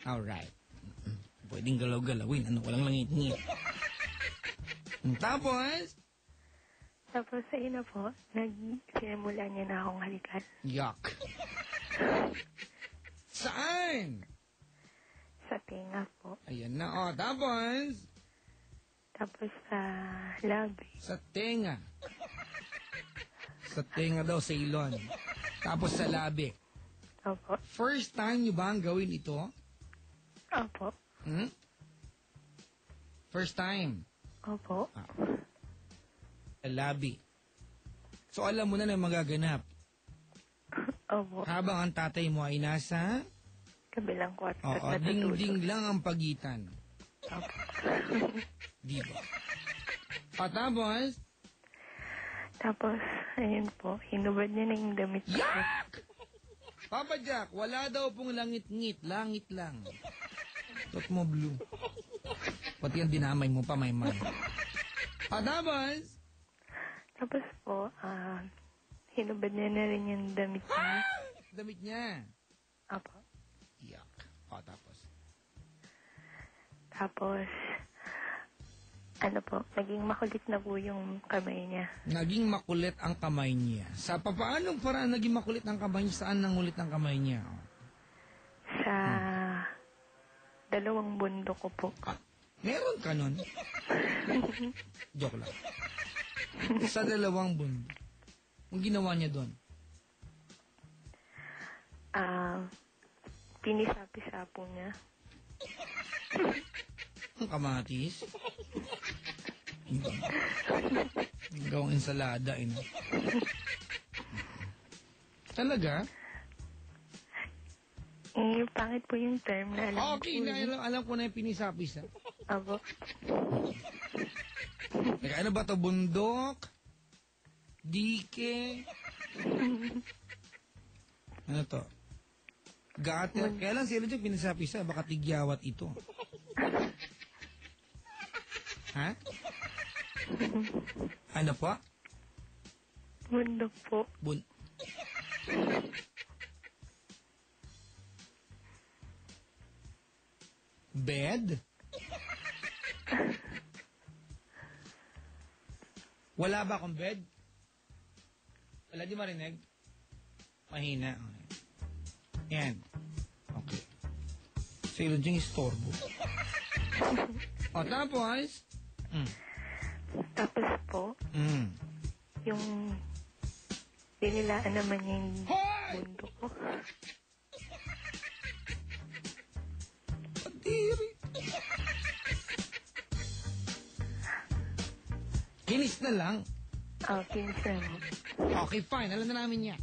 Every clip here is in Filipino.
Alright. Pwedeng galaw-galawin. Ano, walang langit-ngit. Tapos? Tapos ayun na po, sinimula niya na akong halikan. Yuck. Saan? Sa tinga po. Ayan na. Tapos? Tapos sa labi. Sa tenga. Sa tenga daw, sa ilon. Tapos sa labi. Opo. First time nyo ba ang gawin ito? Opo. First time? Opo. Sa labi. So alam mo na na magaganap. Opo. Habang ang tatay mo ay nasa? Kabilang kwarto. Oo, ding-ding lang ang pagitan. Opo. Diba? Tapos? Tapos, ayun po, hinubad niya na yung damit ko. Yak! Papa Jack, wala daw pong langit-ngit. Langit lang. Tot mo blue. Pati ang dinamay mo pa, may. Tapos? Tapos po, hinubad niya na rin yung damit niya. Damit niya. Opo. Yak. Tapos? Tapos, ano po, naging makulit na po yung kamay niya. Naging makulit ang kamay niya. Sa papaanong paraan naging makulit ang kamay niya? Saan nangulit ang kamay niya? Sa dalawang bundok ko po. Meron ka nun? Joke lang. Sa dalawang bundok. Ang ginawa niya doon? Pinisapi-sapo niya. Ang kamatis? Gawang ensalada, Talaga? Pangit po yung term na alam okay, alam ko na yung pinisapis, ha? Abo. Ano ba to? Bundok? Dike? Ano to? Gutter? Kailan sila dyan pinisapis, ha? Baka tigyawat ito. Ha? Ano po? Bundok po. Bed? Wala ba akong bed? Wala, di marinig? Mahina. Okay. Yan. Okay. Silo diyang istorbo. Tapos? Tapos po, yung dinilaan naman niya yung bundok ko. Patiri. Kinis na lang. Kinis na lang. Okay, fine. Alam na namin niya.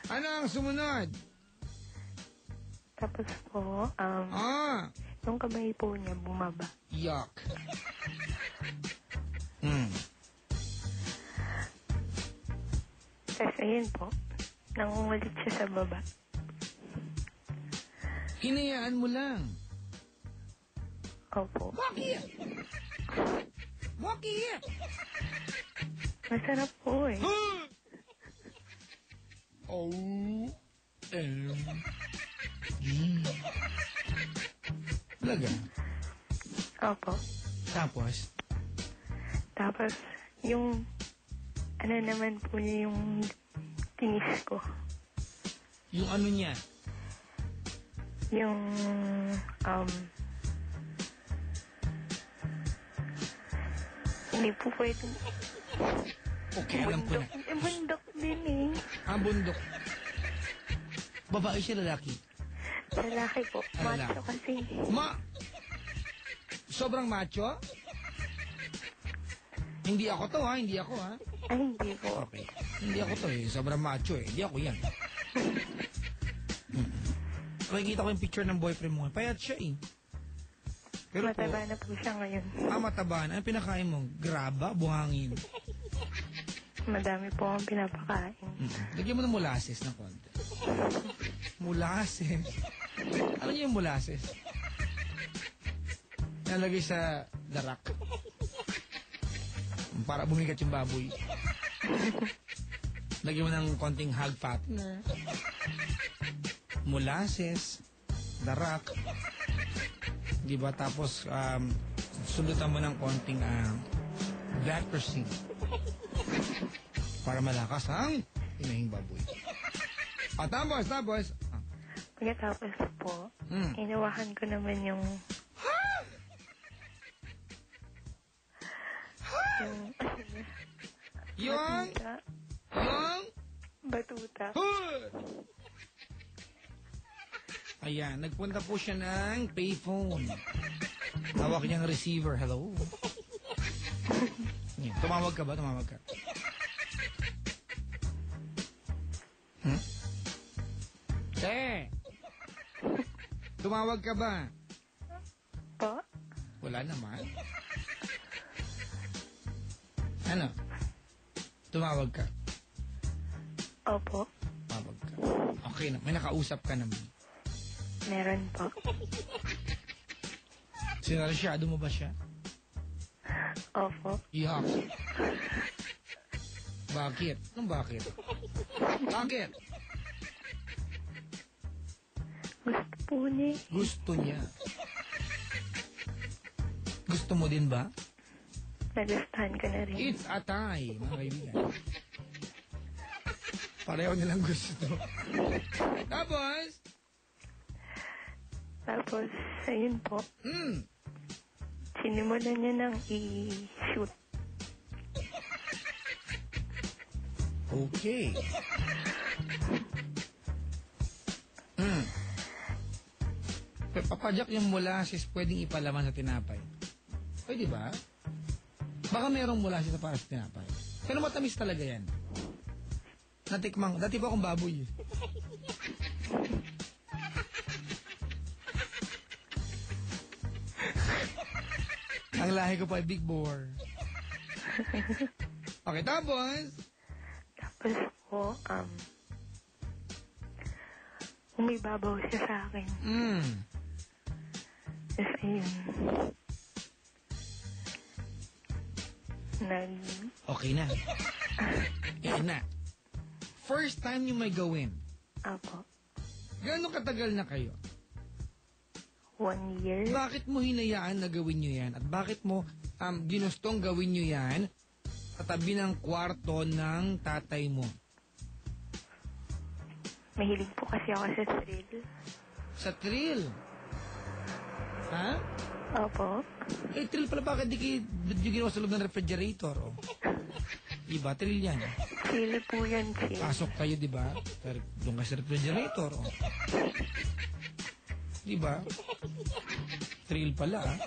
Ano ang sumunod? Tapos po, yung kamay po niya bumaba. Yuck. Tapos ayun po, nangungulit siya sa baba. Hinayaan mo lang. Opo. Bakit? Bakit? Masarap po eh. Talaga? Opo. Tapos, yung, ano naman po niya yung tinis ko. Yung ano niya? Yung, hindi po pwede. Okay, alam ko na. Bundok din eh. Bundok. Babae siya, lalaki? Lalaki po. Macho kasi. Sobrang macho? Hindi ako to, ha? Hindi ako, ha? Ay, hindi po. Okay. Hindi ako to, eh. Sobrang macho, eh. Hindi ako yan. Nakikita ko yung picture ng boyfriend mo. Payat siya, eh. Pero mataba na po siya ngayon. Mataba na. Ano pinakain mo? Graba? Buhangin? Madami po ang pinapakain. Lagyan mo ng molasses na konti. Molasses? Ano yung molasses? Nalagay sa darak. Para bumigat yung baboy. Lagyan mo ng konting hog fat. Molasses. The Rock. Diba? Tapos, sundutan mo ng konting Vancomycin para malakas ang inahing baboy. Tapos. Pagkatapos po, inawakan ko naman yung Yung batuta. Ayan, nagpunta po siya ng payphone. Hawak niyang receiver. Hello? Ayan, tumawag ka ba? Tumawag ka. Tumawag ka ba? Po? Wala naman. Ano? Tumawag ka? Opo. Tumawag ka. Okay na. May nakausap ka naman. Meron po. Sinarsyado mo ba siya? Opo. Yuck. Bakit? Anong bakit? Bakit? Gusto po niya. Gusto niya. Gusto mo din ba? Nagustuhan ko na rin. It's a tie, mga kaibigan. Pareho nilang gusto. Tapos, ayun po. Sinimulan niya nang i-shoot. Okay. Papadyak yung molasses pwedeng ipalaman sa tinapay. Pwede ba? Baka merong molasses para sa tinapay. Pero matamis talaga yan. Natikmang. Dati pa akong baboy. Ang lahi ko pa ay Big Boar. Okay, tapos? Tapos po, umibabaw siya sa akin. Tapos ayun. Okay na. Yan na. First time yung may gawin. Apo. Gano'ng katagal na kayo? 1 year. Bakit mo hinayaan na gawin nyo yan? At bakit mo ginustong gawin nyo yan sa tabi ng kwarto ng tatay mo? Mahilig po kasi ako sa thrill. Sa thrill? Ha? Opo. Eh, thrill pala, bakit di ginawa sa loob ng refrigerator? Oh. Diba? Thrill yan. Chill po yan, chill. Pasok kayo, diba? Pero doon ka sa refrigerator. Oh. Diba? Thrill pala, ah.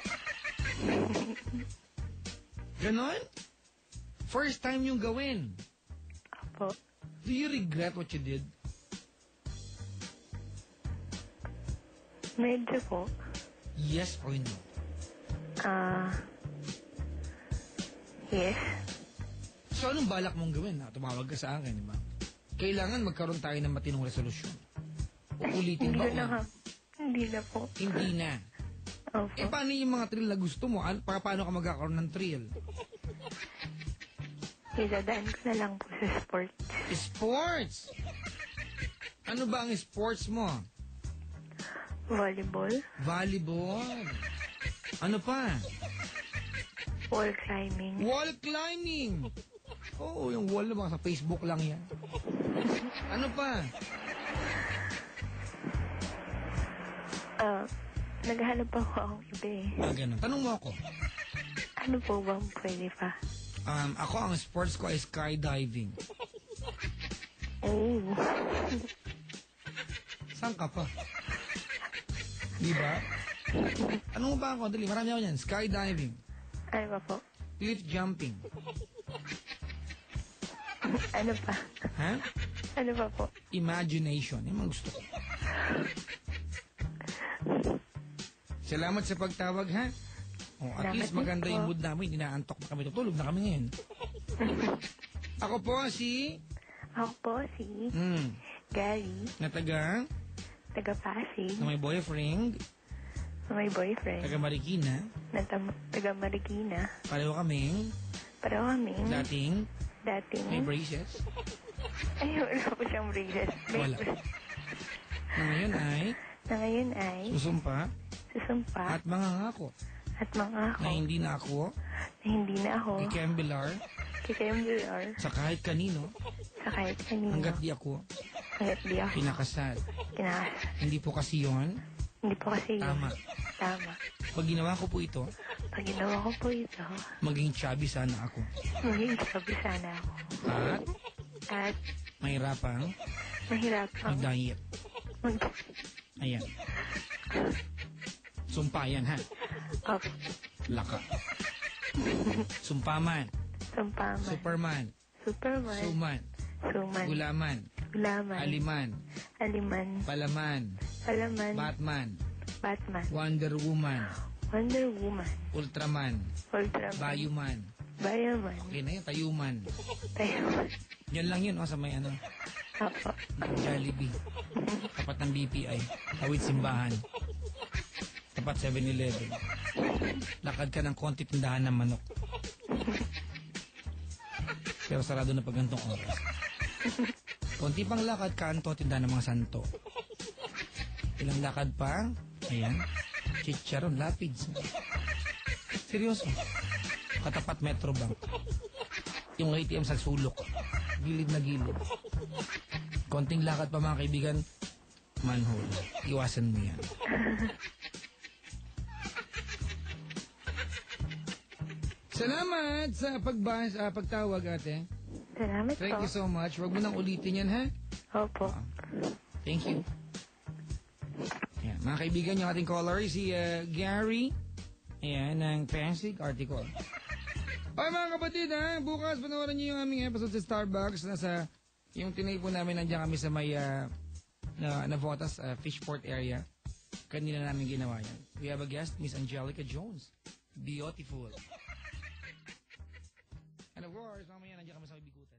Ganon? First time yung gawin. Opo. Do you regret what you did? Medyo po. Yes or no? Yes. So, anong balak mong gawin? Tumawag ka sa akin, di ba? Kailangan magkaroon tayo ng matinong resolusyon. Uulitin ba? Hindi na po. Hindi na. Opo. Eh, paano yung mga thrill na gusto mo? Paano ka magkakaroon ng thrill? Idadaan ko na lang po sa sports. Sports! Ano ba ang sports mo? Volleyball. Volleyball. Ano pa? Wall climbing. Wall climbing! Oo, yung wall na sa Facebook lang yan. Ano pa? Naghahanap pa ako iba eh. Ganun. Tanong mo ako. Ano po bang pwede pa? Ako, ang sports ko ay skydiving. Oh. Saan ka pa? Di ba? Ano mo ba ako? Dali, marami ako yan. Skydiving. Ano pa po? Cliff jumping. Ano pa? Ha? Ano pa po? Imagination. Yan ang gusto ko. Salamat sa pagtawag, ha? Oh, at least maganda yung mood namin. Inaantok na kami. Tutulog na kami ngayon. Ako po si... Gary. Na taga Pasig. Na may boyfriend. Taga Marikina. Taga Marikina. Pareho kaming. Dating. May braces. Ay, wala po siyang braces. Wala. Na ngayon ay... na ngayon ay susumpa susumpa at mangangako at mangako na hindi na ako na hindi na ako ikembelar kikembelar sa kahit kanino sa kahit kanino hanggat di ako kahit di ako pinakasal. kinakasal. Hindi po kasi yon Hindi po kasi yun. tama. Tama. Pag ginawa ko po ito, Pag ginawa ko po ito, maging chubby sana ako. maging sabi sana ako. At At mahirapang mahirapang mag-diet. Ayan. Sumpa yan, ha? of Laka. Sumpaman. sumpaman, Superman. Superman, Suman. suman, Gulaman. gulaman, Aliman. aliman, Palaman. palaman, Batman. Batman, Wonder Woman. Wonder Woman, Ultraman. Ultraman, Bayuman. Bayaman, Okay na yun. Tayuman. Tayaman. Yan lang yun, sa may Apo. Jollibee. Tapat ng BPI. Tawid simbahan. Tapat 7-Eleven. Lakad ka ng konti tindahan ng manok. Pero sarado na pag gantong oras. Konti pang lakad, kanto, tindahan ng mga santo. Ilang lakad pa, ayan, chicharon, lapids. Seryoso. Katapat Metro Bank. Yung ATM sa sulok. Gilid na gilid. Konting lakad pa mga kaibigan, manhole. Iwasan mo yan. Salamat sa pagtawag, ate. Salamat Thank po. you so much. Huwag mo nang ulitin yan, ha? Opo. Thank you. Ayan, mga kaibigan, yung ating caller, si Gary. Ayan, ng Pasig Article. Okay mga kapatid, ha? Bukas panoorin niyo yung aming episode sa Starbucks. Yung tinay po namin, nandiyan kami sa may Navotas Fishport area. Kanina namin ginawa yan. We have a guest, Miss Angelica Jones. Beautiful. And of course, mamaya nandiyan kami sa Bigutan.